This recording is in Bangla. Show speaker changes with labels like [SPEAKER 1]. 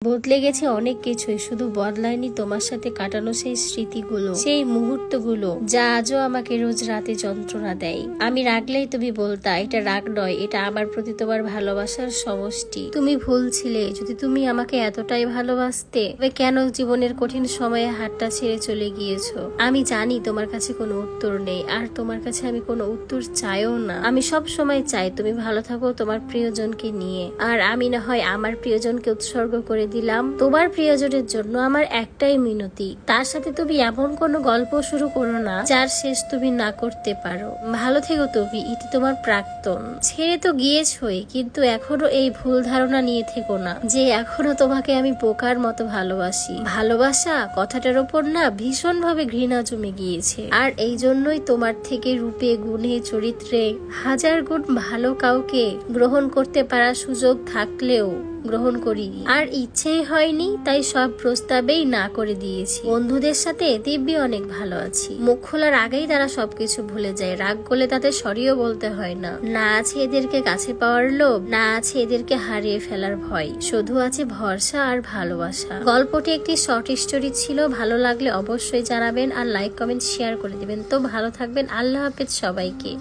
[SPEAKER 1] বদলে গেছে অনেক কিছুই, শুধু বদলায়নি তোমার সাথে কাটানো সেই স্মৃতিগুলো, সেই মুহূর্তগুলো যা আজও আমাকে রোজ রাতে যন্ত্রণা দেয়। আমি রাগলেই তুমি বলতা এটা রাগ নয়, এটা আমার প্রতি তোমার ভালোবাসার সমষ্টি। তুমি ভুল ছিলে। যদি তুমি আমাকে এতটাই ভালোবাসতে তবে কেন জীবনের কঠিন সময়ে হাতটা ছেড়ে চলে গিয়েছো? আমি জানি তোমার কাছে কোনো উত্তর নেই, আর তোমার কাছে আমি কোনো উত্তর চাইও না। আমি সব সময় চাই তুমি ভালো থাকো তোমার প্রিয়জনকে নিয়ে, আর আমি না হয় আমার প্রিয়জনকে উৎসর্গ করে দিলাম তোমার প্রিয়জনের জন্য। আমার একটাই মিনতি, তার সাথে তুমি এমন কোনো গল্প শুরু করো না যার শেষ তুমি না করতে পারো। ভালো থেকো তুমি, ইতি তোমার প্রাক্তন। ছেড়ে তো গিয়েছই, কিন্তু এখনো এই ভুল ধারণা নিয়ে থেকো না যে এখনো তোমাকে আমি পোকার মতো ভালোবাসি। ভালোবাসা কথাটার ওপর না ভীষণ ভাবে ঘৃণা জমে গিয়েছে, আর এই জন্যই তোমার থেকে রূপে গুণে চরিত্রে হাজার গুণ ভালো কাউকে গ্রহণ করতে পারার সুযোগ থাকলেও গ্রহণ করিনি, আর ইচ্ছেই হয়নি, তাই সব প্রস্তাবেই না করে দিয়েছি। বন্ধুদের সাথে দিব্যি অনেক ভালো আছি। মুখ খোলার আগেই তারা সবকিছু ভুলে যায়। রাগ করলে তাদের সরিও বলতে হয় না। না আছে এদেরকে কাছে পাওয়ার লোভ, না আছে এদেরকে হারিয়ে ফেলার ভয়, শুধু আছে ভরসা আর ভালোবাসা। গল্পটি একটি শর্ট স্টোরি ছিল। ভালো লাগলে অবশ্যই জানাবেন, আর লাইক কমেন্ট শেয়ার করে দিবেন। তো ভালো থাকবেন। আল্লাহ হাফেজ সবাইকে।